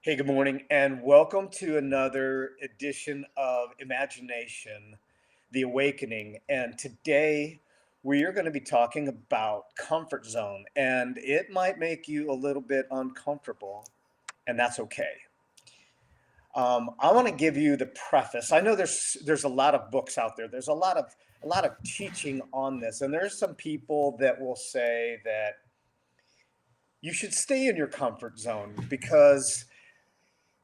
Hey, good morning, and welcome to another edition of Imagination, The Awakening. And today we are going to be talking about comfort zone, and it might make you a little bit uncomfortable, and that's okay. I want to give you the preface. I know there's a lot of books out there. There's a lot of teaching on this, and there's some people that will say that you should stay in your comfort zone because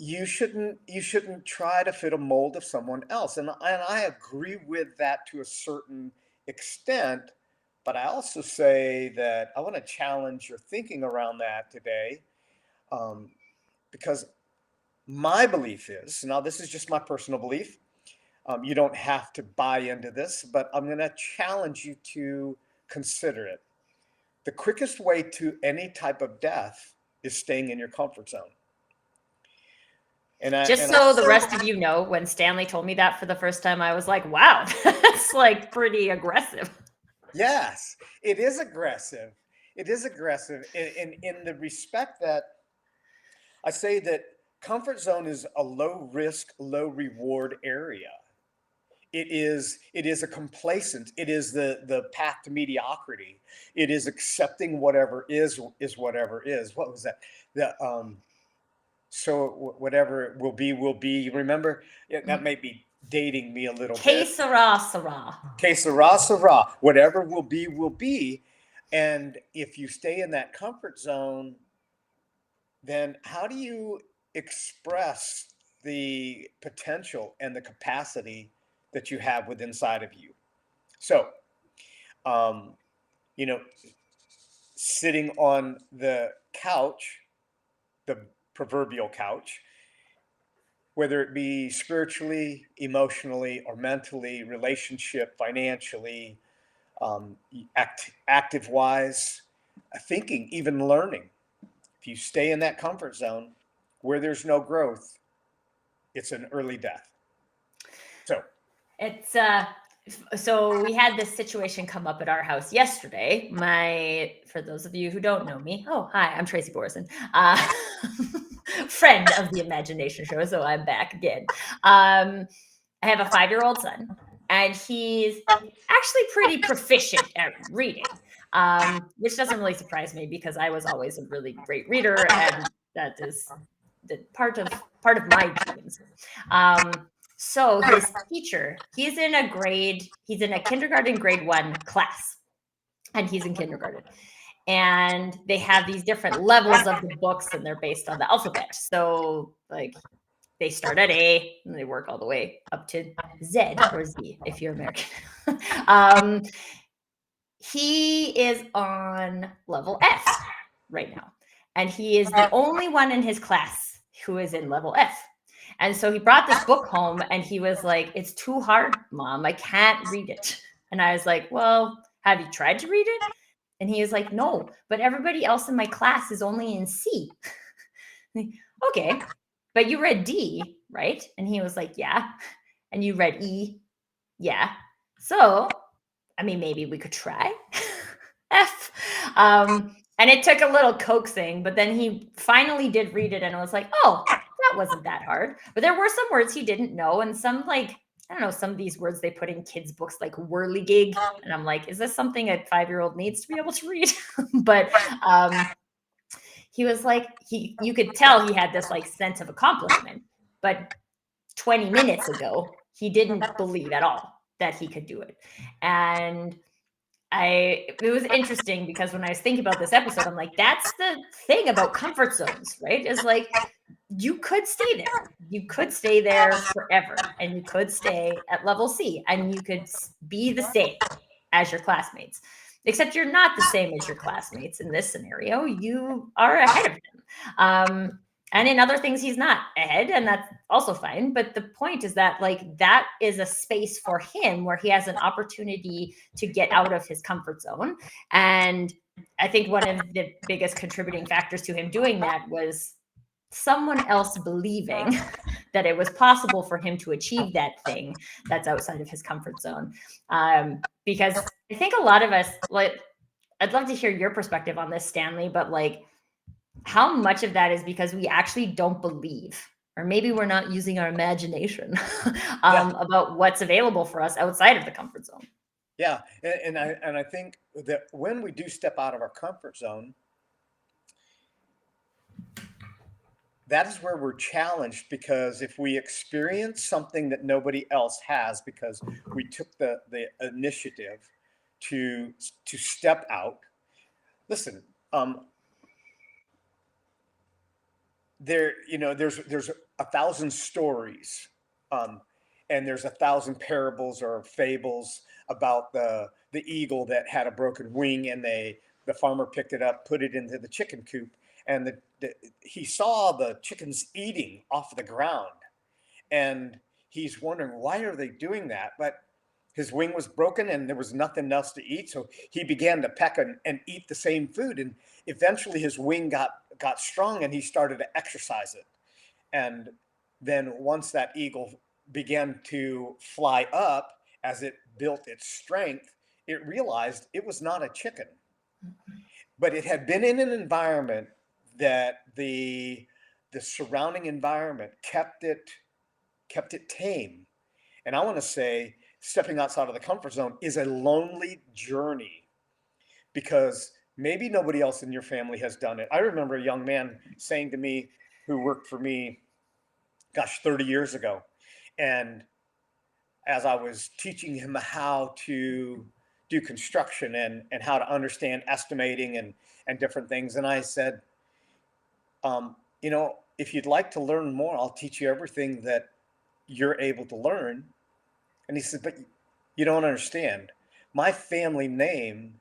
you shouldn't try to fit a mold of someone else, and I agree with that to a certain extent, but I also say that I want to challenge your thinking around that today, um, because my belief is, now this is just my personal belief, you don't have to buy into this, but I'm going to challenge you to consider it. The quickest way to any type of death is staying in your comfort zone. and i Just and I so the rest of you know, when Stanley told me that for the first time, I was like, wow, that's like pretty aggressive. Yes, it is aggressive. It is aggressive in the respect that I say that comfort zone is a low risk, low reward area. It is a complacent. It is the path to mediocrity. It is accepting whatever is whatever is. What was that? The so whatever it will be. Remember, that may be dating me a little Que bit. sera, sera. Okay, sarah, whatever will be, will be. And if you stay in that comfort zone, then how do you express the potential and the capacity that you have within inside of you? So, um, you know, sitting on the couch, the proverbial couch, whether it be spiritually, emotionally, or mentally, relationship, financially, active wise, thinking, even learning. If you stay in that comfort zone where there's no growth, it's an early death. So, It's so we had this situation come up at our house yesterday. For those of you who don't know me, oh hi, I'm Tracy Borison, friend of the Imagination Show. So I'm back again. I have a 5-year-old son, and he's actually pretty proficient at reading, which doesn't really surprise me because I was always a really great reader, and that is the part of my genes. Um, so his teacher, he's in a kindergarten grade 1 class, and he's in kindergarten. And they have these different levels of the books, and they're based on the alphabet. So like they start at A and they work all the way up to Z or Z if you're American. um, he is on level F right now. And he is the only one in his class who is in level F. And so he brought this book home and he was like, "It's too hard, Mom. I can't read it." And I was like, "Well, have you tried to read it?" And he was like, "No, but everybody else in my class is only in C." Okay, but you read D, right? And he was like, "Yeah." And you read E, yeah. So, I mean, maybe we could try F. And it took a little coaxing, but then he finally did read it and I was like, oh, that wasn't that hard. But there were some words he didn't know, and some, like, I don't know, some of these words they put in kids' books, like whirligig. And I'm like, is this something a 5-year-old needs to be able to read? But he was like, you could tell he had this like sense of accomplishment. But 20 minutes ago, he didn't believe at all that he could do it. And it was interesting because when I was thinking about this episode, I'm like, that's the thing about comfort zones, right? Is like you could stay there. You could stay there forever, and you could stay at level C, and you could be the same as your classmates. Except you're not the same as your classmates in this scenario. You are ahead of them. And in other things, he's not ahead, and that's also fine. But the point is that, like, that is a space for him where he has an opportunity to get out of his comfort zone. And I think one of the biggest contributing factors to him doing that was someone else believing that it was possible for him to achieve that thing that's outside of his comfort zone. Because I think a lot of us, like, I'd love to hear your perspective on this, Stanley, but like, how much of that is because we actually don't believe, or maybe we're not using our imagination Yeah. about what's available for us outside of the comfort zone. Yeah. And I think that when we do step out of our comfort zone, that is where we're challenged, because if we experience something that nobody else has because we took the initiative to step out. Listen, there's 1,000 stories, um, and there's 1,000 parables or fables about the eagle that had a broken wing, and the farmer picked it up, put it into the chicken coop, and he saw the chickens eating off the ground, and he's wondering, why are they doing that? But his wing was broken and there was nothing else to eat, so he began to peck and eat the same food, and eventually his wing got strong and he started to exercise it. And then once that eagle began to fly up, as it built its strength, it realized it was not a chicken, but it had been in an environment that the surrounding environment kept it tame. And I want to say, stepping outside of the comfort zone is a lonely journey, because maybe nobody else in your family has done it. I remember a young man saying to me, who worked for me, gosh, 30 years ago. And as I was teaching him how to do construction and how to understand estimating and different things, and I said, if you'd like to learn more, I'll teach you everything that you're able to learn. And he said, but you don't understand. My family name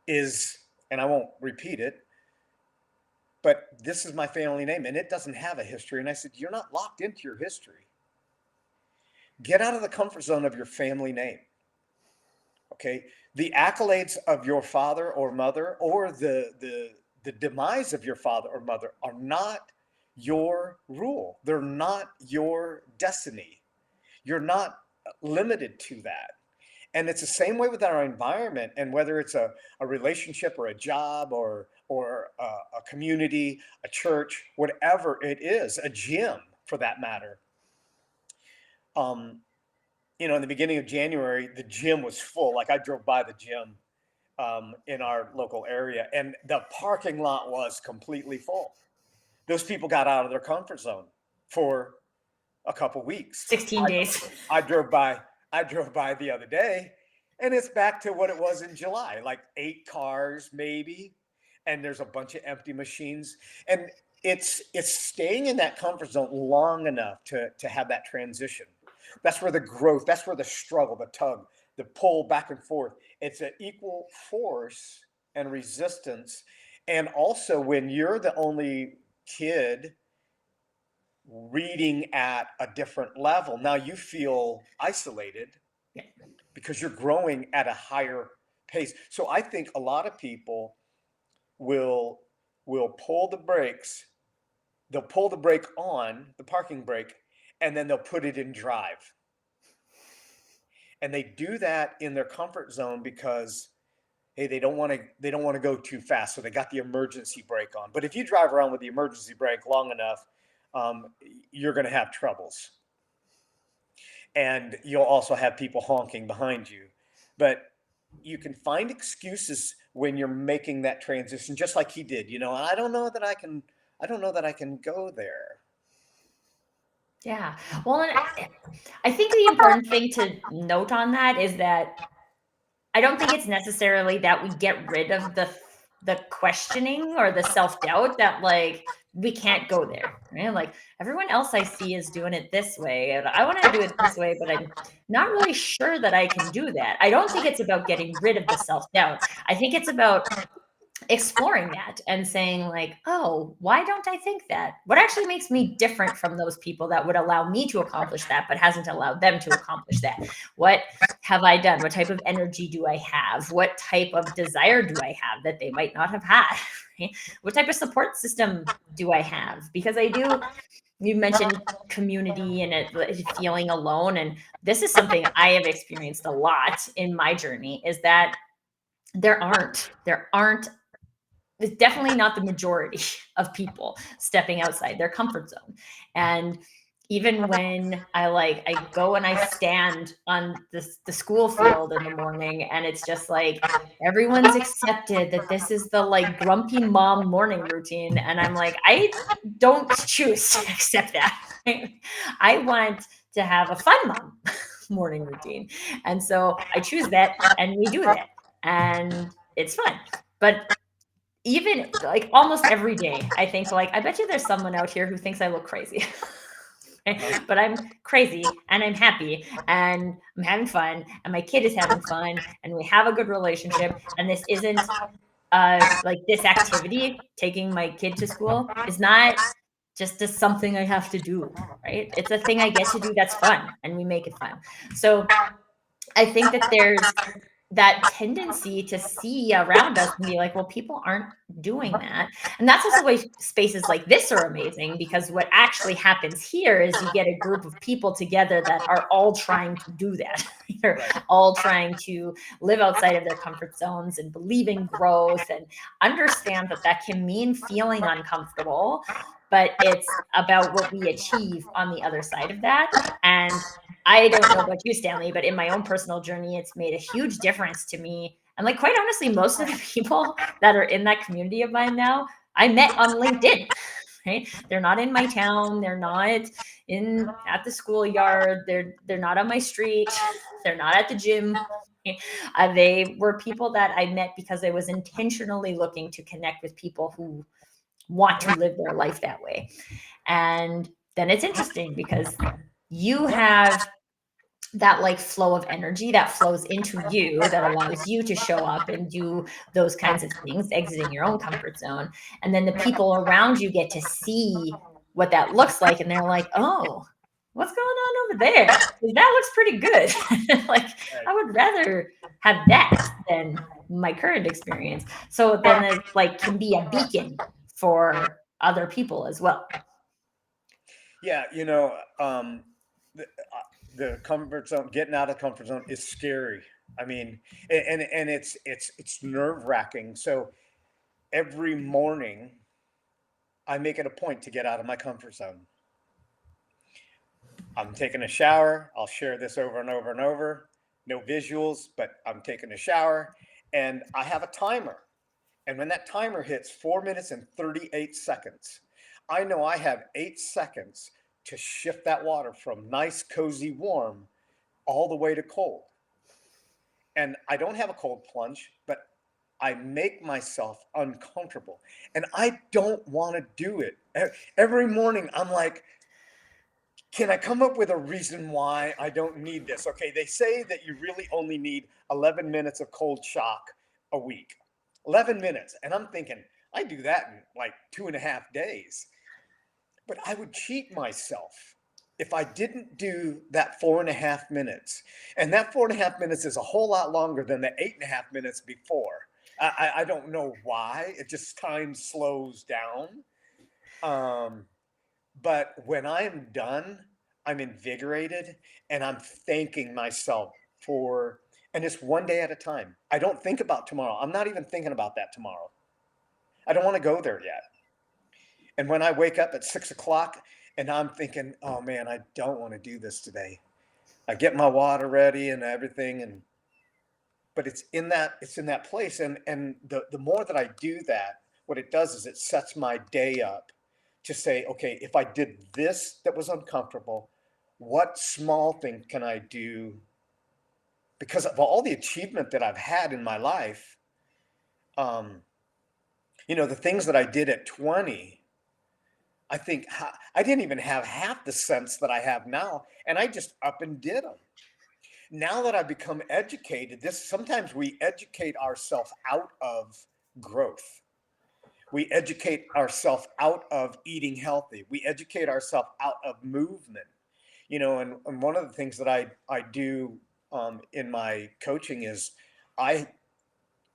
is, and I won't repeat it, but this is my family name and it doesn't have a history. And I said, you're not locked into your history. Get out of the comfort zone of your family name. Okay. The accolades of your father or mother, or the demise of your father or mother, are not your rule. They're not your destiny. You're not limited to that. And it's the same way with our environment, and whether it's a relationship or a job or a community, a church, whatever it is, a gym for that matter. um in the beginning of January, the gym was full. Like, I drove by the gym in our local area, and the parking lot was completely full. Those people got out of their comfort zone for a couple weeks. 16 days. I drove by. I drove by the other day, and it's back to what it was in July, like 8 cars maybe, and there's a bunch of empty machines, and it's staying in that comfort zone long enough to have that transition. That's where the growth. That's where the struggle, the tug, the pull back and forth. It's an equal force and resistance, and also when you're the only kid reading at a different level, now you feel isolated Yeah. because you're growing at a higher pace. So I think a lot of people will pull the brakes. They'll pull the brake on the parking brake, and then they'll put it in drive. And they do that in their comfort zone because, hey, they don't want to go too fast, so they got the emergency brake on. But if you drive around with the emergency brake long enough, you're going to have troubles, and you'll also have people honking behind you. But you can find excuses when you're making that transition, just like he did. I don't know that I can. I don't know that I can go there. Yeah. Well, and I think the important thing to note on that is that I don't think it's necessarily that we get rid of the questioning or the self-doubt that, like, we can't go there, right? Like, everyone else I see is doing it this way, and I wanna do it this way, but I'm not really sure that I can do that. I don't think it's about getting rid of the self-doubt. I think it's about exploring that and saying, like, oh, why don't I think that? What actually makes me different from those people that would allow me to accomplish that but hasn't allowed them to accomplish that? What have I done? What type of energy do I have? What type of desire do I have that they might not have had? Right? What type of support system do I have? Because I do, you mentioned community and feeling alone, and this is something I have experienced a lot in my journey, is that there aren't it's definitely not the majority of people stepping outside their comfort zone. And even when I go and I stand on the school field in the morning, and it's just like everyone's accepted that this is the like grumpy mom morning routine, and I'm like, I don't choose to accept that. I want to have a fun mom morning routine, and so I choose that, and we do that, and it's fun. But even like almost every day, I think like, I bet you there's someone out here who thinks I look crazy. But I'm crazy and I'm happy and I'm having fun and my kid is having fun and we have a good relationship. And this isn't like this activity, taking my kid to school, is not just a something I have to do, right? It's a thing I get to do that's fun and we make it fun. So I think that there's that tendency to see around us and be like, well, people aren't doing that. And that's also why spaces like this are amazing, because what actually happens here is you get a group of people together that are all trying to do that. They're all trying to live outside of their comfort zones and believe in growth and understand that that can mean feeling uncomfortable, but it's about what we achieve on the other side of that. And I don't know about you, Stanley, but in my own personal journey, it's made a huge difference to me. And like, quite honestly, most of the people that are in that community of mine now, I met on LinkedIn. Right? They're not in my town. They're not in at the schoolyard. They're not on my street. They're not at the gym. They were people that I met because I was intentionally looking to connect with people who want to live their life that way. And then it's interesting because you have that like flow of energy that flows into you that allows you to show up and do those kinds of things, exiting your own comfort zone. And then the people around you get to see what that looks like. And they're like, oh, what's going on over there? That looks pretty good. Like, I would rather have that than my current experience. So then it like can be a beacon for other people as well. Yeah, the, the comfort zone, getting out of the comfort zone is scary. I mean, and it's nerve wracking. So every morning, I make it a point to get out of my comfort zone. I'm taking a shower. I'll share this over and over and over. No visuals, but I'm taking a shower, and I have a timer. And when that timer hits 4 minutes and 38 seconds, I know I have 8 seconds to shift that water from nice, cozy, warm all the way to cold. And I don't have a cold plunge, but I make myself uncomfortable. And I don't want to do it. Every morning, I'm like, can I come up with a reason why I don't need this? Okay, they say that you really only need 11 minutes of cold shock a week. 11 minutes. And I'm thinking, I do that in like 2.5 days. But I would cheat myself if I didn't do that 4.5 minutes. And that 4.5 minutes is a whole lot longer than the 8.5 minutes before. I don't know why. It just time slows down. Um, but when I'm done, I'm invigorated and I'm thanking myself for, and it's one day at a time. I don't think about tomorrow. I'm not even thinking about that tomorrow. I don't want to go there yet. And when I wake up at 6 o'clock and I'm thinking, oh man, I don't want to do this today. I get my water ready and everything. But it's in that place. And the more that I do that, what it does is it sets my day up to say, okay, if I did this that was uncomfortable, what small thing can I do? Because of all the achievement that I've had in my life, um, the things that I did at 20, I think I didn't even have half the sense that I have now, and I just up and did them. Now that I've become educated, this sometimes we educate ourselves out of growth. We educate ourselves out of eating healthy. We educate ourselves out of movement. And one of the things that I do in my coaching is I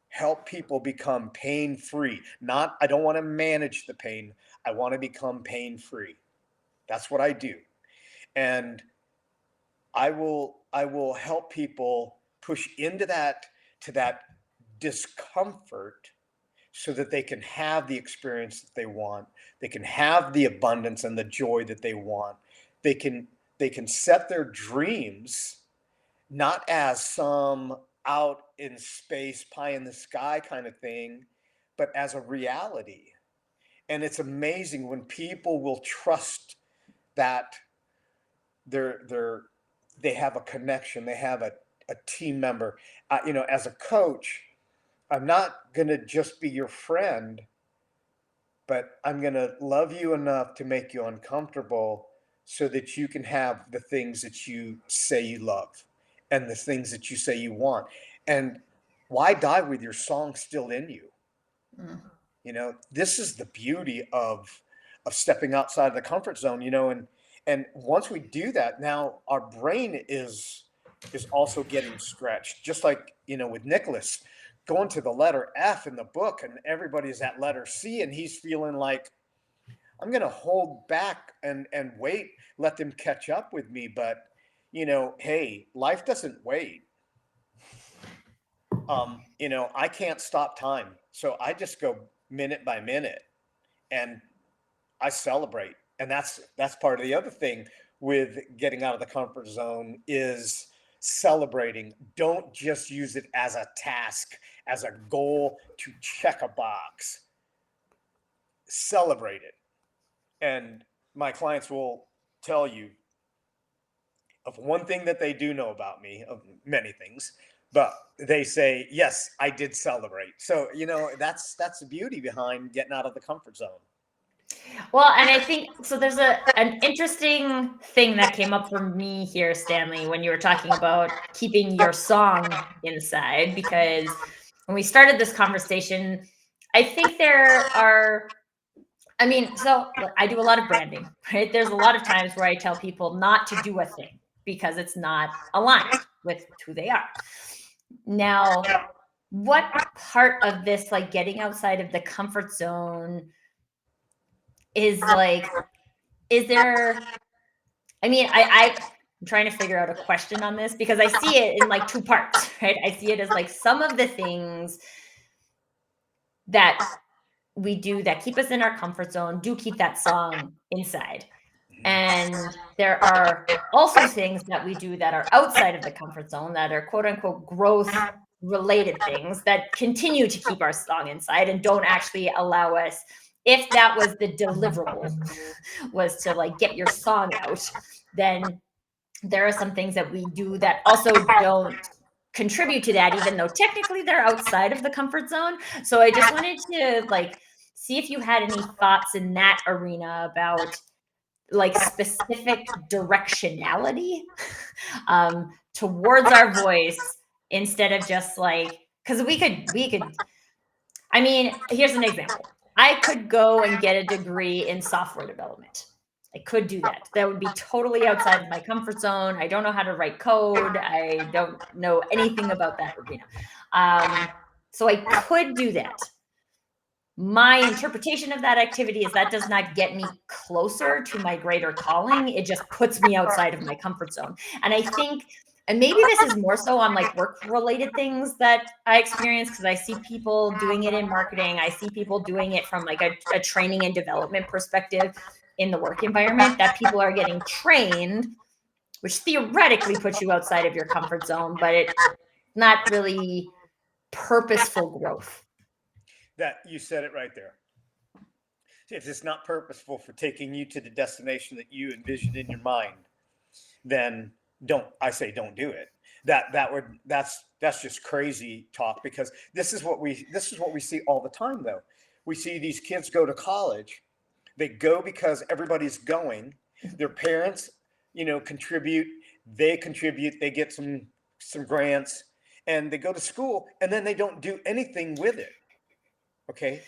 help people become pain free. Not, I don't want to manage the pain. I want to become pain free. That's what I do. And I will help people push into that to that discomfort so that they can have the experience that they want. They can have the abundance and the joy that they want. They can they can set their dreams not as some out in space pie in the sky kind of thing, but as a reality. And it's amazing when people will trust that they're they have a connection, they have a team member. As a coach, I'm not going to just be your friend, but I'm going to love you enough to make you uncomfortable so that you can have the things that you say you love and the things that you say you want. And why die with your song still in you? Mm. This is the beauty of stepping outside of the comfort zone, and once we do that, now our brain is also getting stretched, just like, with Nicholas going to the letter F in the book, and everybody's at letter C, and he's feeling like, I'm going to hold back and wait, let them catch up with me. But, hey, life doesn't wait. I can't stop time. So I just go minute by minute and I celebrate. And that's part of the other thing with getting out of the comfort zone is celebrating. Don't just use it as a task, as a goal to check a box. Celebrate it. And my clients will tell you of one thing that they do know about me, of many things, but they say, yes, I did celebrate. So, that's the beauty behind getting out of the comfort zone. Well, and I think so. There's an interesting thing that came up for me here, Stanley, when you were talking about keeping your song inside. Because when we started this conversation, I think there are. I mean, so I do a lot of branding, right? There's a lot of times where I tell people not to do a thing because it's not aligned with who they are. Now, what part of this, like getting outside of the comfort zone, is like, is there, I mean, I'm trying to figure out a question on this because I see it in like two parts, right? I see it as like some of the things that we do that keep us in our comfort zone do keep that song inside. And there are also things that we do that are outside of the comfort zone that are quote unquote growth related things that continue to keep our song inside and don't actually allow us, if that was the deliverable, was to like get your song out, then there are some things that we do that also don't contribute to that, even though technically they're outside of the comfort zone. So I just wanted to like see if you had any thoughts in that arena about like specific directionality towards our voice, instead of just like, because we could I mean, here's an example. I could go and get a degree in software development. I could do that. That would be totally outside of my comfort zone. I don't know how to write code. I don't know anything about that arena. So I could do that. My interpretation of that activity is that does not get me closer to my greater calling. It just puts me outside of my comfort zone. And I think, and maybe this is more so on like work related things that I experience, because I see people doing it in marketing. I see people doing it from like a training and development perspective in the work environment, that people are getting trained, which theoretically puts you outside of your comfort zone, but it's not really purposeful growth. That you said it right there. If it's not purposeful for taking you to the destination that you envisioned in your mind, then don't do it. That's just crazy talk, because this is what we see all the time though. We see these kids go to college. They go because everybody's going. Their parents, contribute. They contribute. They get some grants, and they go to school, and then they don't do anything with it. Okay,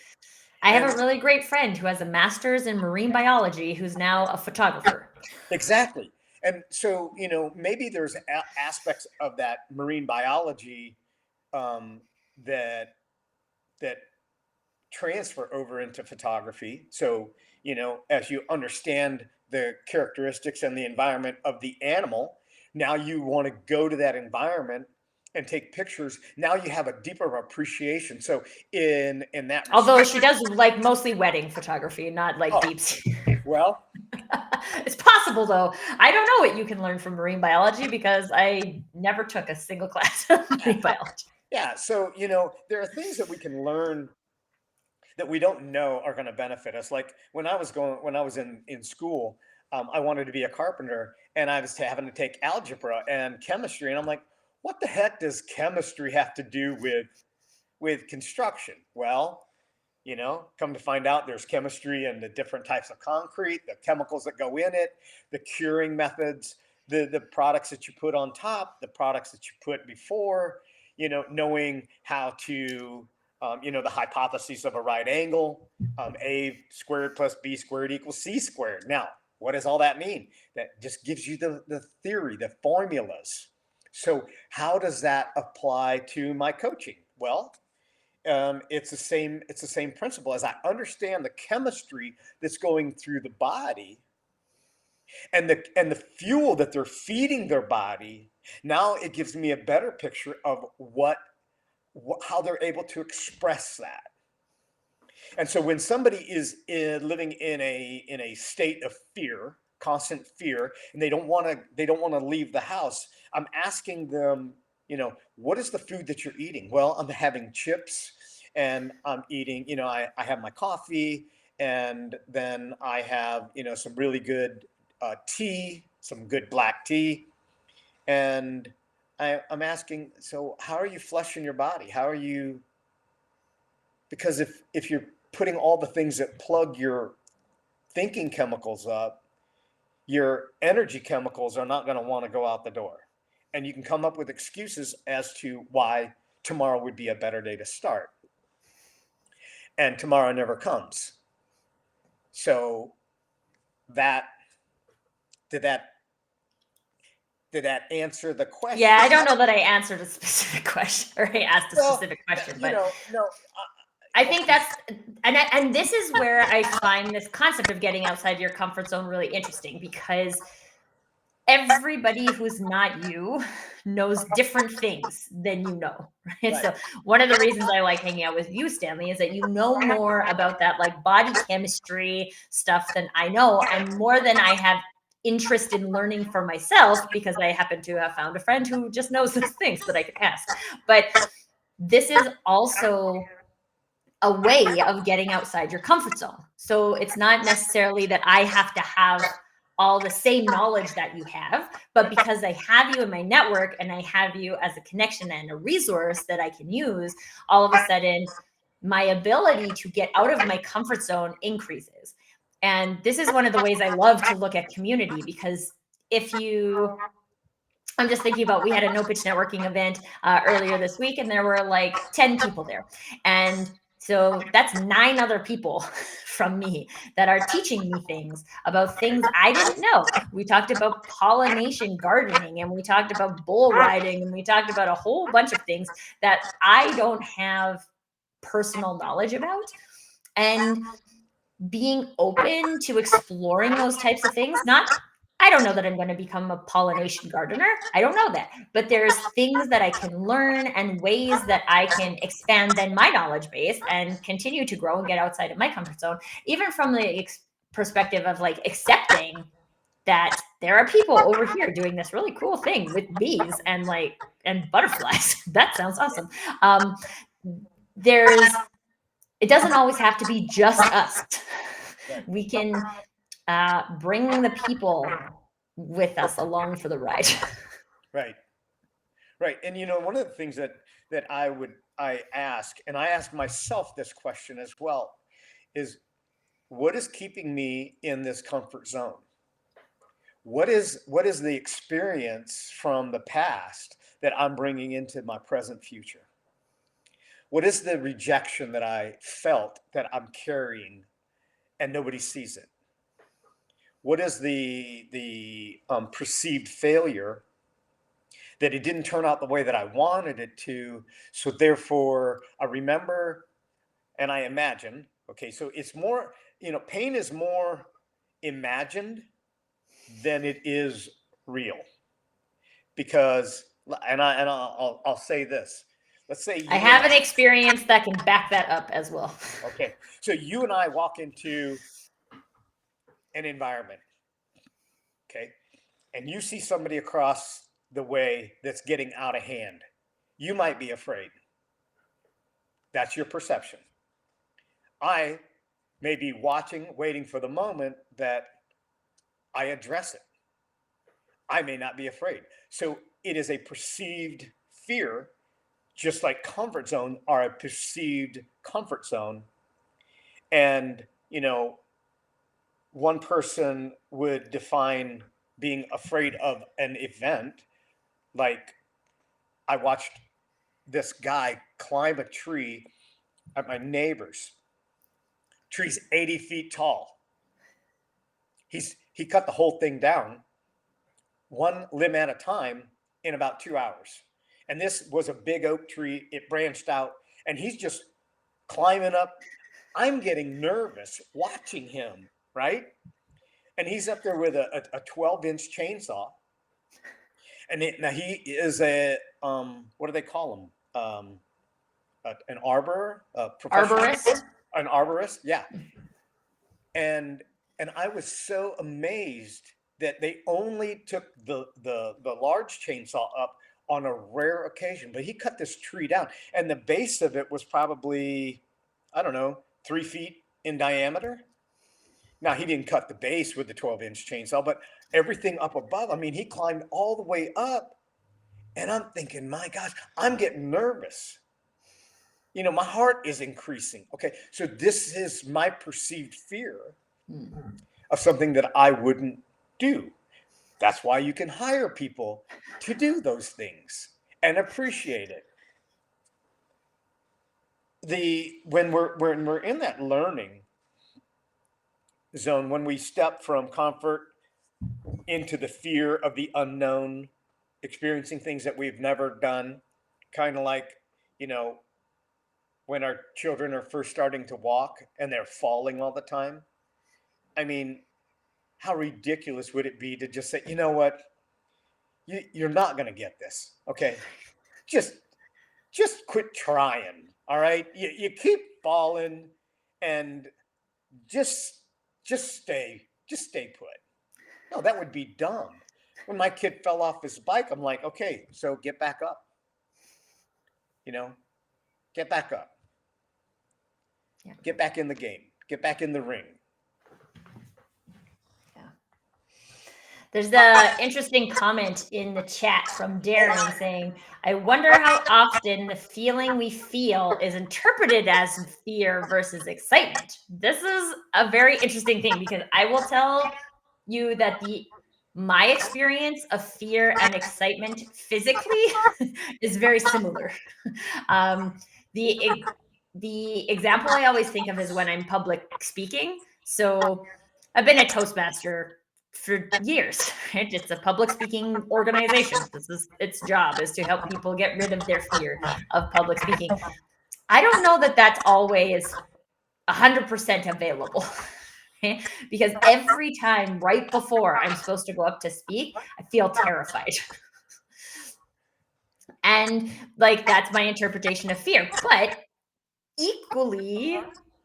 I have a and really great friend who has a master's in marine biology who's now a photographer. exactly. And so, maybe there's aspects of that marine biology um, that that transfer over into photography. So, as you understand the characteristics and the environment of the animal, now you want to go to that environment and take pictures, now you have a deeper appreciation. So in that Although respect, she does like mostly wedding photography, not like oh, deep sea. well, It's possible though. I don't know what you can learn from marine biology because I never took a single class of marine biology. yeah. So, there are things that we can learn that we don't know are going to benefit us. Like when I was in school, I wanted to be a carpenter, and I was having to take algebra and chemistry, and I'm like, what the heck does chemistry have to do with construction? Well, come to find out, there's chemistry and the different types of concrete, the chemicals that go in it, the curing methods, the products that you put on top, the products that you put before, knowing how to, the hypotheses of a right angle, a squared plus b squared equals c squared. Now, what does all that mean? That just gives you the theory, the formulas. So how does that apply to my coaching? Well, it's the same principle. As I understand the chemistry that's going through the body, and the fuel that they're feeding their body, now it gives me a better picture of how they're able to express that. And so when somebody is living in a state of fear, constant fear, and they don't want to leave the house, I'm asking them, what is the food that you're eating? Well, I'm having chips, and I'm eating, I have my coffee, and then I have, some really good tea, some good black tea. And I'm asking, so how are you flushing your body? How are you, because if you're putting all the things that plug your thinking chemicals up, your energy chemicals are not going to want to go out the door. And you can come up with excuses as to why tomorrow would be a better day to start. And tomorrow never comes. So that did that did that answer the Yeah, question? I don't know that I answered a specific question or I asked a Well, specific question, but no. I think that's and this is where I find this concept of getting outside your comfort zone really interesting because everybody who's not you knows different things than you know, right? Right. So one of the reasons I like hanging out with you, Stanley, is that you know more about that like body chemistry stuff than I know, and more than I have interest in learning for myself because I happen to have found a friend who just knows those things that I can ask. But this is also a way of getting outside your comfort zone. So it's not necessarily that I have to have all the same knowledge that you have, but because I have you in my network and I have you as a connection and a resource that I can use, all of a sudden my ability to get out of my comfort zone increases. And this is one of the ways I love to look at community because if you I'm just thinking about we had a no pitch networking event earlier this week, and there were like 10 people there. And so that's 9 other people from me that are teaching me things about things I didn't know. We talked about pollination gardening, and we talked about bull riding, and we talked about a whole bunch of things that I don't have personal knowledge about. And being open to exploring those types of things, not I don't know that I'm going to become a pollination gardener. I don't know that. But there's things that I can learn and ways that I can expand then my knowledge base and continue to grow and get outside of my comfort zone, even from the perspective of like accepting that there are people over here doing this really cool thing with bees and like and butterflies. That sounds awesome. There's it doesn't always have to be just us. Right. We can bring the people with us along for the ride. Right. Right. And one of the things that I ask, and I ask myself this question as well, is what is keeping me in this comfort zone? What is the experience from the past that I'm bringing into my present future? What is the rejection that I felt that I'm carrying and nobody sees it? What is the perceived failure that it didn't turn out the way that I wanted it to? So therefore, I remember and I imagine. Okay, so it's more, pain is more imagined than it is real, because I'll say this. Let's say I you and have an experience that can back that up as well. okay, so you and I walk into an environment, okay, and you see somebody across the way that's getting out of hand. You might be afraid. That's your perception. I may be watching, waiting for the moment that I address it. I may not be afraid. So it is a perceived fear, just like comfort zone are a perceived comfort zone. And, one person would define being afraid of an event like I watched this guy climb a tree at my neighbor's. Tree's 80 feet tall. He cut the whole thing down, one limb at a time, in about 2 hours. And this was a big oak tree. It branched out, and he's just climbing up. I'm getting nervous watching him, right? And he's up there with a 12-inch chainsaw. And now he is what do they call him? An arbor, a professional Arborist. an arborist, yeah. And I was so amazed that they only took the large chainsaw up on a rare occasion, but he cut this tree down, and the base of it was probably, I don't know, 3 feet in diameter. Now he didn't cut the base with the 12-inch chainsaw, but everything up above. I mean, he climbed all the way up, and I'm thinking, my gosh, I'm getting nervous. My heart is increasing. Okay, so this is my perceived fear of something that I wouldn't do. That's why you can hire people to do those things and appreciate it. When we're in that learning zone, when we step from comfort into the fear of the unknown, experiencing things that we've never done, kind of like, you know, when our children are first starting to walk and they're falling all the time. I mean, how ridiculous would it be to just say, you know what, you're not going to get this, okay? Just just quit trying, all right? You keep falling, and just just stay put. No, that would be dumb. When my kid fell off his bike, I'm like, okay, so get back up, you know, get back up, Yeah. get back in the game, get back in the ring. There's the interesting comment in the chat from Darren saying, I wonder how often the feeling we feel is interpreted as fear versus excitement. This is a very interesting thing because I will tell you that my experience of fear and excitement physically is very similar. Um, the example I always think of is when I'm public speaking. So I've been a Toastmaster for years, right? It's a public speaking organization. This is its job is to help people get rid of their fear of public speaking. I don't know that that's always 100% available. Because every time right before I'm supposed to go up to speak, I feel terrified. And like that's my interpretation of fear. But equally,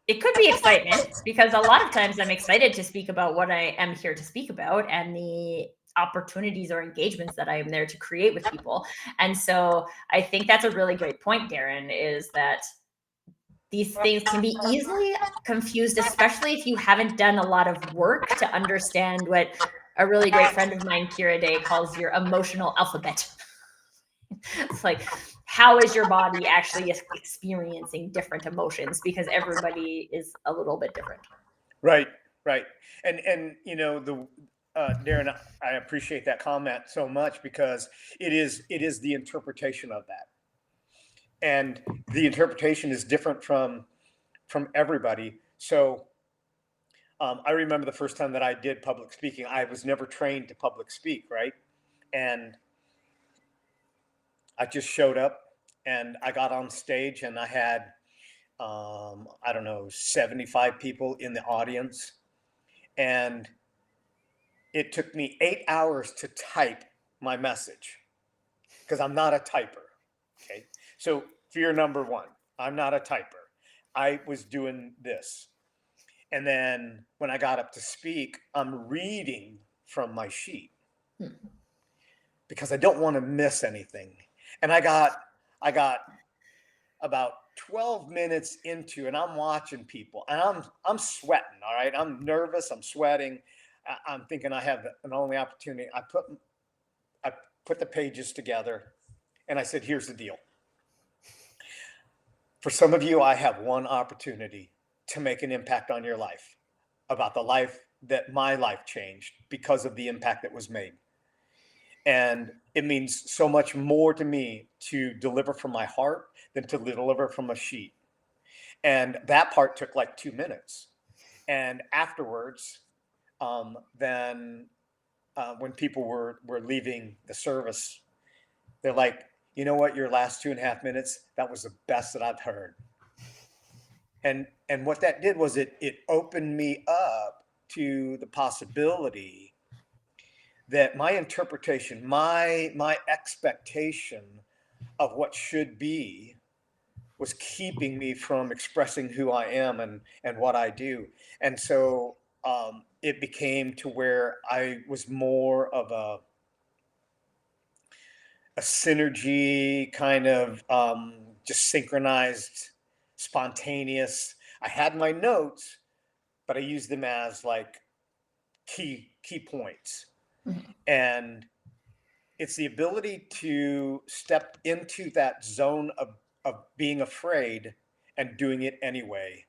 it could be excitement because a lot of times I'm excited to speak about what I am here to speak about and the opportunities or engagements that I am there to create with people. And so I think that's a really great point, Darren, is that these things can be easily confused, especially if you haven't done a lot of work to understand what a really great friend of mine, Kira Day, calls your emotional alphabet. It's like, how is your body actually experiencing different emotions? Because everybody is a little bit different. Right, right. And the Darren, I appreciate that comment so much because it is the interpretation of that. And the interpretation is different from everybody. So I remember the first time that I did public speaking. I was never trained to public speak, right? And I just showed up and I got on stage and I had I don't know, 75 people in the audience, and it took me 8 hours to type my message. because I'm not a typer. Okay. So fear number one, I'm not a typer. I was doing this. And then when I got up to speak, I'm reading from my sheet Hmm. because I don't want to miss anything. And I got about 12 minutes into, and I'm watching people, and I'm sweating. All right, I'm nervous. I'm sweating. I'm thinking I have an only opportunity. I put the pages together, and I said, "Here's the deal. For some of you, I have one opportunity to make an impact on your life, about the life that my life changed because of the impact that was made." And it means so much more to me to deliver from my heart than to deliver from a sheet. And that part took like 2 minutes. And afterwards, then when people were leaving the service, they're like, "You know what? Your last 2.5 minutes, that was the best that I've heard." And what that did was it opened me up to the possibility that my interpretation, my expectation of what should be, was keeping me from expressing who I am and what I do. And so it became to where I was more of a synergy kind of, just synchronized, spontaneous. I had my notes, but I used them as like key points. Mhm. And it's the ability to step into that zone of being afraid and doing it anyway.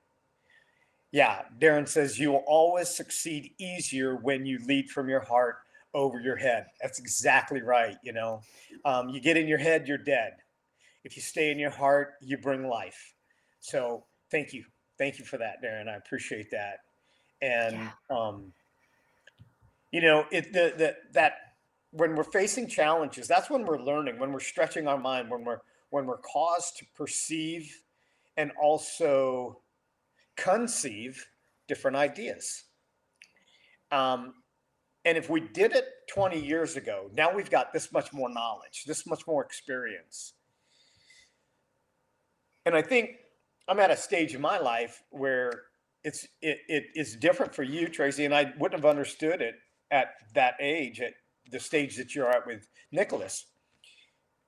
Yeah, Darren says you will always succeed easier when you lead from your heart over your head. That's exactly right. You get in your head, you're dead. If you stay in your heart, you bring life. So thank you for that, Darren. I appreciate that. And Yeah. that when we're facing challenges, that's when we're learning, when we're stretching our mind, when we're caused to perceive and also conceive different ideas. um, and if we did it 20 years ago, now we've got this much more knowledge, this much more experience. And I think I'm at a stage in my life where it is different for you, Tracy, and I wouldn't have understood it at that age, at the stage that you're at with Nicholas.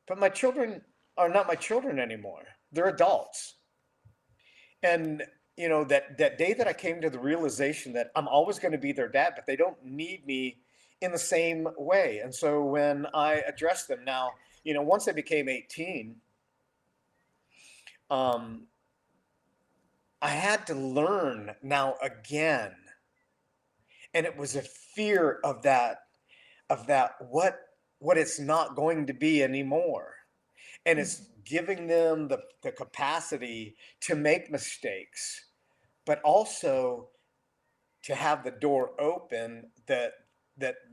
But my children are not my children anymore. They're adults. And that day that I came to the realization that I'm always going to be their dad, but they don't need me in the same way. And so when I addressed them now, once they became 18, um, I had to learn now again. And it was a fear of that what it's not going to be anymore. And it's giving them the capacity to make mistakes, but also to have the door open, that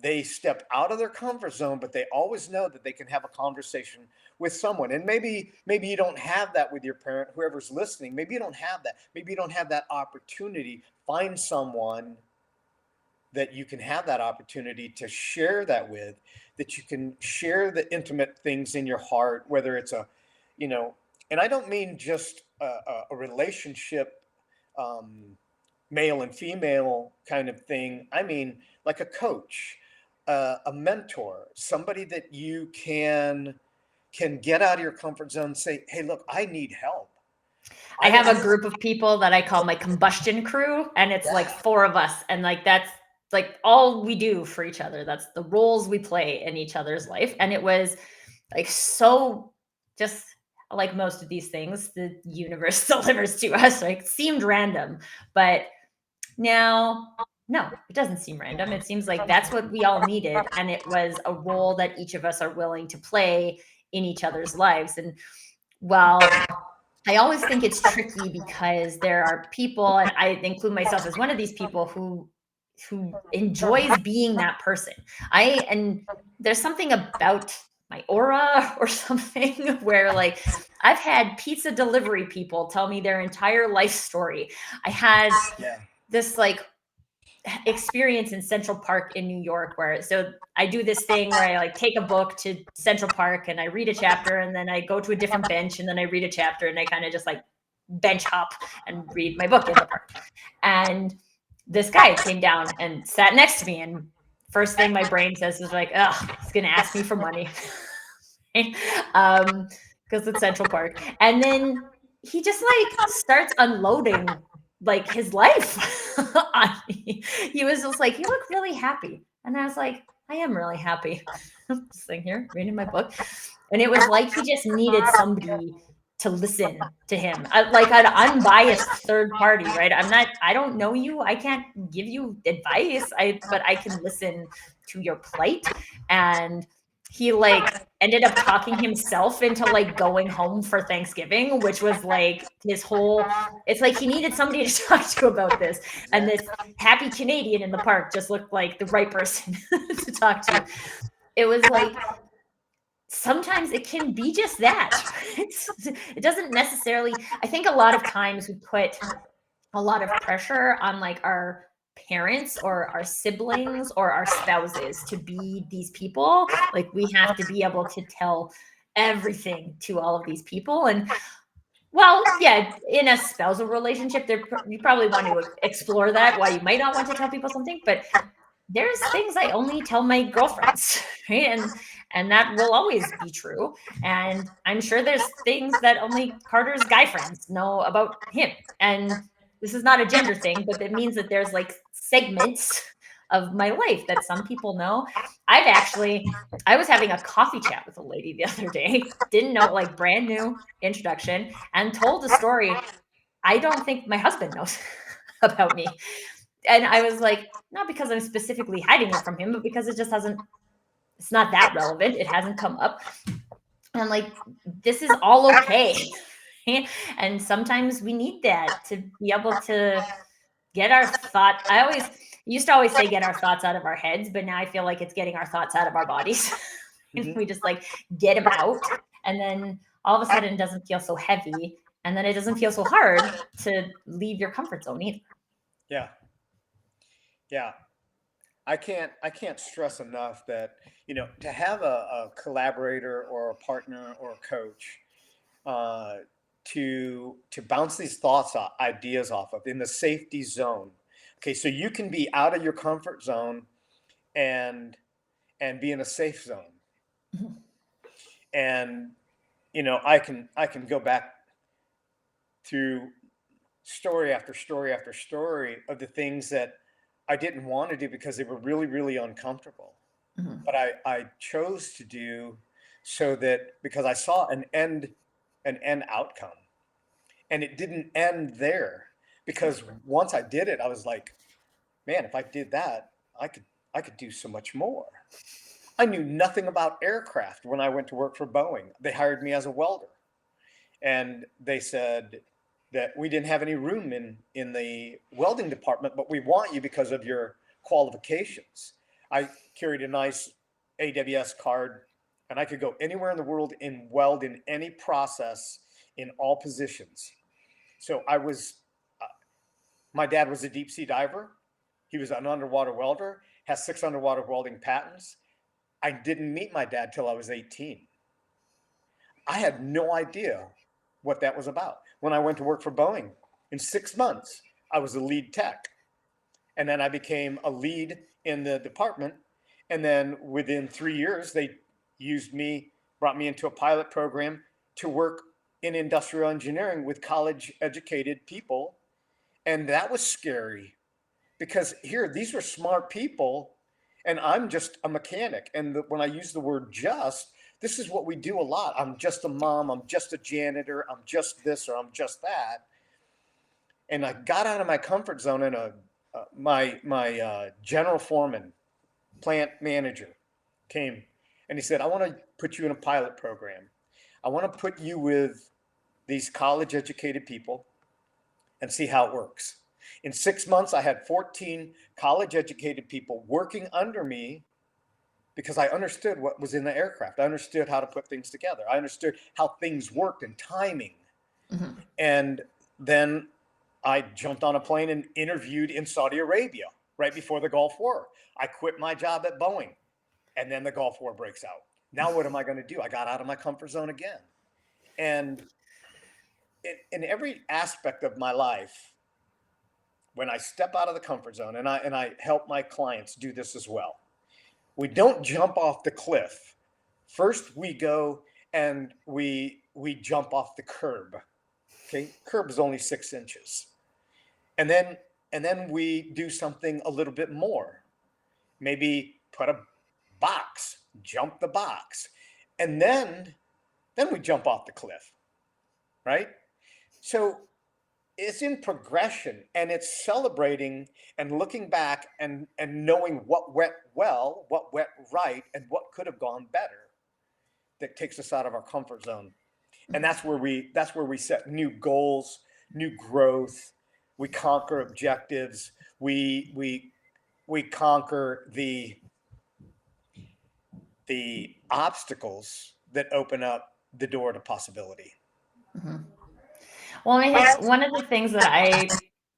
they step out of their comfort zone, but they always know that they can have a conversation with someone. And maybe you don't have that with your parent, whoever's listening. Maybe you don't have that. Maybe you don't have that opportunity. Find someone that you can have that opportunity to share that with, that you can share the intimate things in your heart, whether it's and I don't mean just a relationship, male and female kind of thing. I mean like a coach, a mentor, somebody that you can get out of your comfort zone and say, "Hey, look, I need help." I I have a don't. group of people that I call my combustion crew, and it's like Yeah. 4 of us, and like that's like all we do for each other. That's the roles we play in each other's life. And it was like so just like most of these things the universe delivers to us, like seemed random, but now no, it doesn't seem random. It seems like that's what we all needed, and it was a role that each of us are willing to play in each other's lives. And well, I always think it's tricky because there are people, and I include myself as one of these people who enjoys being that person. And there's something about my aura or something where like I've had pizza delivery people tell me their entire life story. I had Yeah. this like experience in Central Park in New York where so I do this thing where I like take a book to Central Park and I read a chapter and then I go to a different bench and then I read a chapter and I kind of just like bench hop and read my book in the park. And this guy came down and sat next to me and first thing my brain says is like, oh, he's gonna ask me for money. Because it's Central Park. And then he just like starts unloading like his life on me. He was just like, you look really happy. And I was like, I am really happy. Sitting here reading my book. And it was like he just needed somebody to listen to him. Like an unbiased third party, right? I don't know you. I can't give you advice. But I can listen to your plight. And he like ended up talking himself into like going home for Thanksgiving, which was like his whole, it's like he needed somebody to talk to about this. And this happy Canadian in the park just looked like the right person to talk to. It was like, sometimes it can be just that. It doesn't necessarily, I think a lot of times we put a lot of pressure on like our parents or our siblings or our spouses to be these people. Like we have to be able to tell everything to all of these people. And well, yeah, in a spousal relationship, you probably want to explore that, why you might not want to tell people something, but there's things I only tell my girlfriends, right? And that will always be true. And I'm sure there's things that only Carter's guy friends know about him. And this is not a gender thing, but it means that there's like segments of my life that some people know. I was having a coffee chat with a lady the other day, didn't know, like brand new introduction, and told a story I don't think my husband knows about me. And I was like, not because I'm specifically hiding it from him, but because it's not that relevant. It hasn't come up. And I'm like, this is all okay. And sometimes we need that to be able to get our thought. Used to always say get our thoughts out of our heads, but now I feel like it's getting our thoughts out of our bodies. And we just like get them out. And then all of a sudden it doesn't feel so heavy. And then it doesn't feel so hard to leave your comfort zone either. Yeah. Yeah. I can't stress enough that, to have a collaborator or a partner or a coach, uh, to bounce these thoughts ideas off of in the safety zone. Okay, so you can be out of your comfort zone and be in a safe zone. Mhm. And I can go back through story after story after story of the things that I didn't want to do because they were really, really uncomfortable. Mhm. But I chose to do so that because I saw an end outcome. And it didn't end there. Because once I did it, I was like, man, if I did that, I could do so much more. I knew nothing about aircraft when I went to work for Boeing. They hired me as a welder. And they said that we didn't have any room in the welding department, but we want you because of your qualifications. I carried a nice AWS card, and I could go anywhere in the world and weld in any process in all positions. So my dad was a deep sea diver. He was an underwater welder, has 6 underwater welding patents. I didn't meet my dad till I was 18. I had no idea what that was about. When I went to work for Boeing, in 6 months, I was a lead tech. And then I became a lead in the department. And then within 3 years, they brought me into a pilot program to work in industrial engineering with college educated people. And that was scary because these were smart people, and I'm just a mechanic. And when I use the word just, this is what we do a lot. I'm just a mom. I'm just a janitor. I'm just this or I'm just that. And I got out of my comfort zone, and my general foreman, plant manager, came and he said, I want to put you in a pilot program. I want to put you with these college educated people and see how it works. In 6 months, I had 14 college educated people working under me because I understood what was in the aircraft. I understood how to put things together. I understood how things worked and timing. Mhm. And then I jumped on a plane and interviewed in Saudi Arabia. right before the Gulf War. I quit my job at Boeing, and then the Gulf War breaks out. Now what am I going to do? I got out of my comfort zone again. And in every aspect of my life, when I step out of the comfort zone, and I help my clients do this as well, we don't jump off the cliff. First, we go and we jump off the curb. Okay, curb is only 6 inches, and then we do something a little bit more. Maybe put a box, jump the box, and then we jump off the cliff, right? So it's in progression, and it's celebrating and looking back and knowing what went well, what went right, and what could have gone better, that takes us out of our comfort zone. And that's where we set new goals, new growth. We conquer objectives. We conquer the obstacles that open up the door to possibility. Mhm. Well, I mean, one of the things that I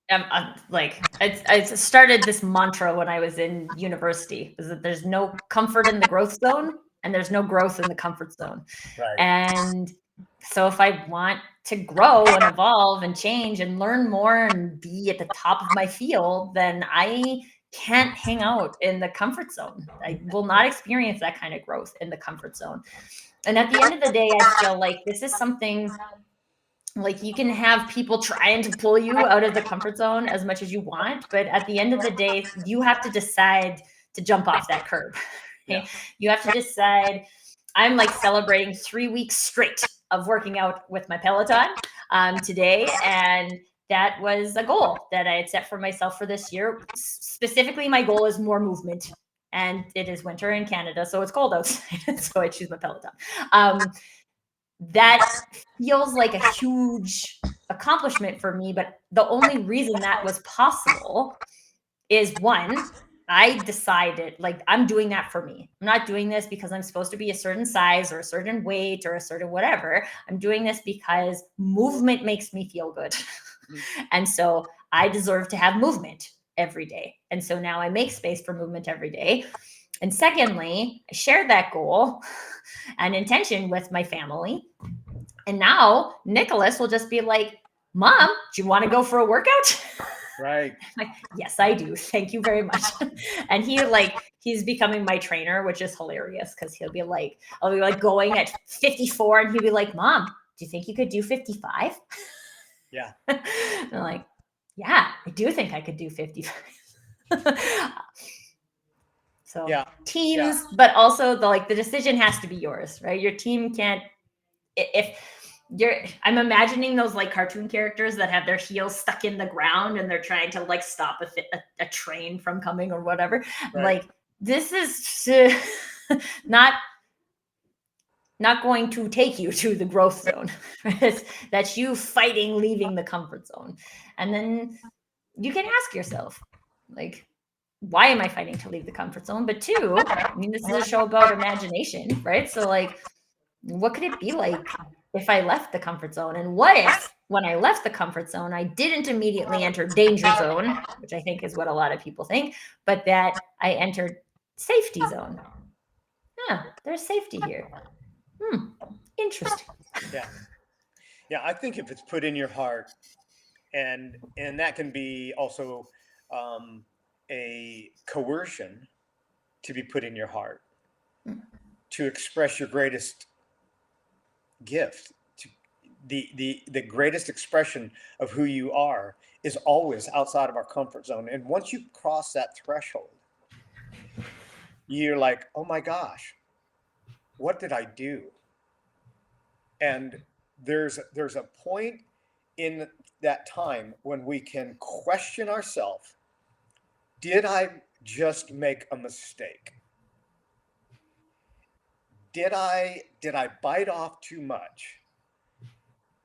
am like, I started this mantra when I was in university is that there's no comfort in the growth zone and there's no growth in the comfort zone. Right. And so if I want to grow and evolve and change and learn more and be at the top of my field, then I can't hang out in the comfort zone. I will not experience that kind of growth in the comfort zone. And at the end of the day, I feel like this is something, like, you can have people trying to pull you out of the comfort zone as much as you want, but at the end of the day, you have to decide to jump off that curb. Yeah. Okay? You have to decide. I'm like celebrating 3 weeks straight of working out with my Peloton today, and that was a goal that I had set for myself for this year. Specifically, my goal is more movement, and it is winter in Canada, so it's cold outside, so I choose my Peloton. That feels like a huge accomplishment for me, but the only reason that was possible is, one, I decided, like, I'm doing that for me. I'm not doing this because I'm supposed to be a certain size or a certain weight or a certain whatever. I'm doing this because movement makes me feel good. And so I deserve to have movement every day. And so now I make space for movement every day. And secondly, I shared that goal and intention with my family. And now Nicholas will just be like, Mom, do you want to go for a workout? Right. I'm like, yes, I do. Thank you very much. And he's becoming my trainer, which is hilarious because I'll be like going at 54 and he'll be like, Mom, do you think you could do 55? Yeah. And I'm like, yeah, I do think I could do 55. So Yeah. teams, but also the decision has to be yours, right? Your team can't, if I'm imagining those like cartoon characters that have their heels stuck in the ground and they're trying to like stop a train from coming or whatever. Right. Like, this is not going to take you to the growth zone. That's you fighting leaving the comfort zone. And then you can ask yourself, like, why am I fighting to leave the comfort zone? But two, I mean, this is a show about imagination, right? So, like, what could it be like if I left the comfort zone? And what if, when I left the comfort zone, I didn't immediately enter danger zone, which I think is what a lot of people think, but that I entered safety zone? There's safety here. Interesting. Yeah. Yeah. I think if it's put in your heart, and that can be also a coercion to be put in your heart to express your greatest gift. To the greatest expression of who you are is always outside of our comfort zone. And once you cross that threshold, you're like, oh my gosh, what did I do? And there's a point in that time when we can question ourselves. Did I just make a mistake? Did I bite off too much?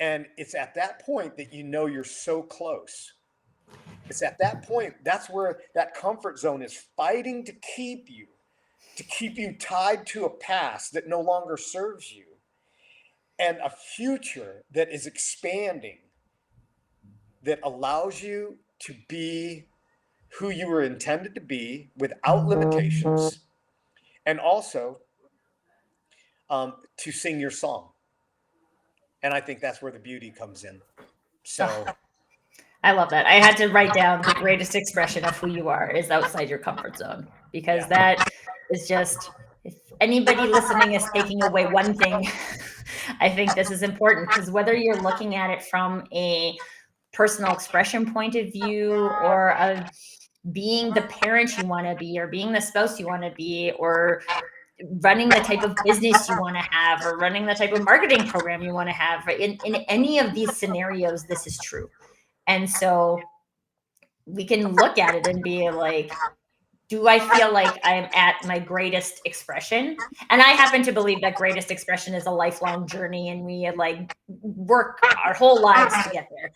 And it's at that point that you know you're so close. It's at that point, that's where that comfort zone is fighting to keep you tied to a past that no longer serves you, and a future that is expanding, that allows you to be who you were intended to be without limitations, and also to sing your song. And I think that's where the beauty comes in. So, I love that. I had to write down the greatest expression of who you are is outside your comfort zone, because yeah, that is just, if anybody listening is taking away one thing, I think this is important, because whether you're looking at it from a personal expression point of view, or of being the parent you want to be, or being the spouse you want to be, or running the type of business you want to have, or running the type of marketing program you want to have, right? In any of these scenarios, this is true. And so we can look at it and be like, do I feel like I'm at my greatest expression? And I happen to believe that greatest expression is a lifelong journey, and we like work our whole lives to get there.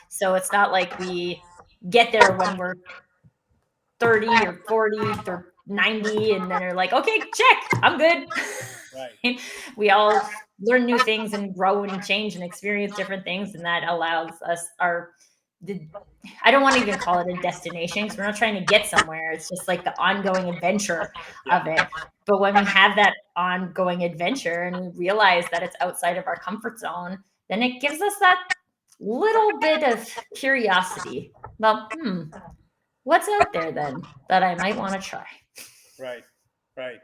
So it's not like we get there when we're 30 or 40 or 90 and then are like, okay, check, I'm good. right. We all learn new things and grow and change and experience different things, and that allows us I don't want to even call it a destination, because we're not trying to get somewhere. It's just like the ongoing adventure Yeah, of it. But when we have that ongoing adventure and we realize that it's outside of our comfort zone, then it gives us that little bit of curiosity. Well, what's out there then that I might want to try? right, right.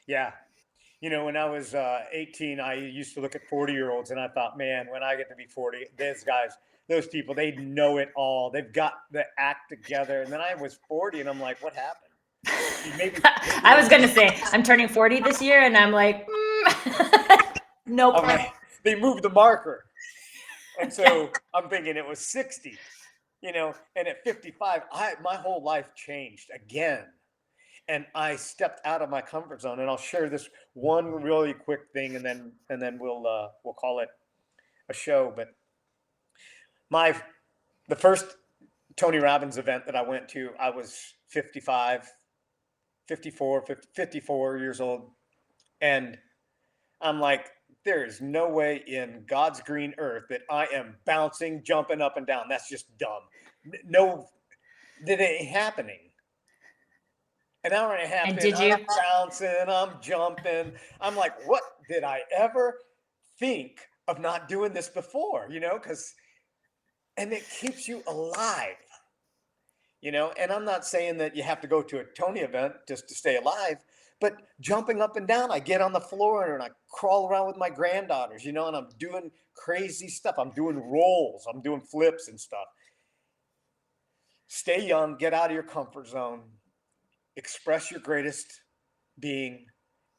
Yeah. When I was 18, I used to look at 40-year-olds and I thought, man, when I get to be 40, those guys, those people, they know it all. They've got the act together. And then I was 40 and I'm like, what happened? Maybe I was going to say, I'm turning 40 this year, and I'm like, nope. They moved the marker. And so I'm thinking it was 60, and at 55, my whole life changed again. And I stepped out of my comfort zone. And I'll share this one really quick thing, and then we'll call it a show. But the first Tony Robbins event that I went to, I was 55, 54 years old. And I'm like, there is no way in God's green earth that I am bouncing, jumping up and down. That's just dumb. No, that ain't happening. An hour and a half And in, did you? I'm bouncing, I'm jumping. I'm like, what did I ever think of not doing this before? And it keeps you alive. And I'm not saying that you have to go to a Tony event just to stay alive, but jumping up and down, I get on the floor and I crawl around with my granddaughters, and I'm doing crazy stuff. I'm doing rolls, I'm doing flips and stuff. Stay young, get out of your comfort zone, express your greatest being,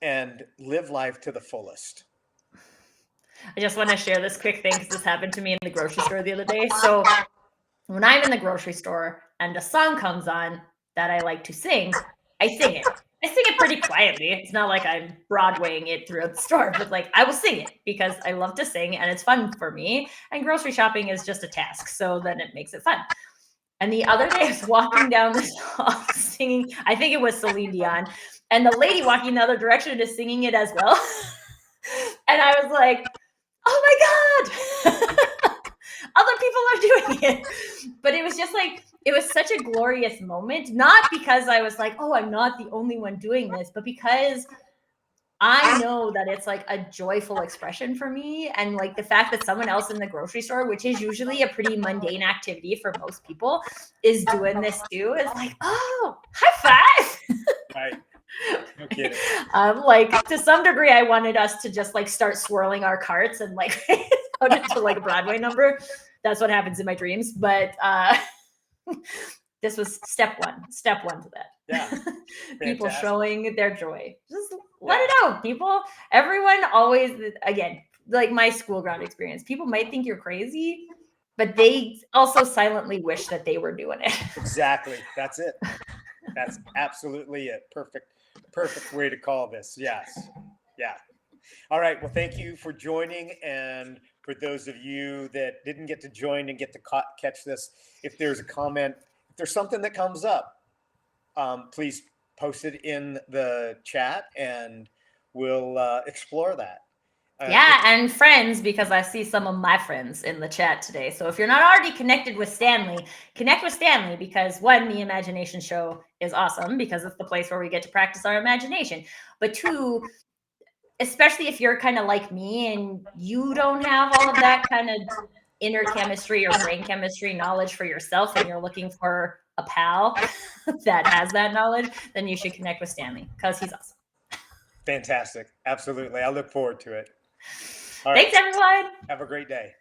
and live life to the fullest. I just want to share this quick thing, because this happened to me in the grocery store the other day. So when I'm in the grocery store and a song comes on that I like to sing, I sing it. I sing it pretty quietly. It's not like I'm Broadwaying it throughout the store, but like I will sing it because I love to sing and it's fun for me. And grocery shopping is just a task, so then it makes it fun. And the other day I was walking down the hall singing, I think it was Celine Dion, and the lady walking the other direction is singing it as well. And I was like, oh my God, other people are doing it. But it was just like, it was such a glorious moment, not because I was like, oh, I'm not the only one doing this, but because I know that it's like a joyful expression for me. And like the fact that someone else in the grocery store, which is usually a pretty mundane activity for most people, is doing this too, is like, oh, high five. Right. No kidding. Like to some degree, I wanted us to just like start swirling our carts and like put it to like a Broadway number. That's what happens in my dreams. But this was step one to that. Yeah. People Fantastic. showing their joy. Just let it out, people. Everyone always, again, like my school ground experience, people might think you're crazy, but they also silently wish that they were doing it. Exactly. That's it. That's absolutely it. Perfect way to call this. Yes. Yeah. All right. Well, thank you for joining. And for those of you that didn't get to join and get to catch this, if there's a comment, if there's something that comes up, please post it in the chat and we'll explore that. Yeah, and friends, because I see some of my friends in the chat today. So if you're not already connected with Stanley, connect with Stanley because one, the Imagination Show is awesome because it's the place where we get to practice our imagination. But two, especially if you're kind of like me and you don't have all of that kind of inner chemistry or brain chemistry knowledge for yourself and you're looking for a pal that has that knowledge, then you should connect with Stanley because he's awesome. Fantastic. Absolutely. I look forward to it. Thanks, everyone. Have a great day.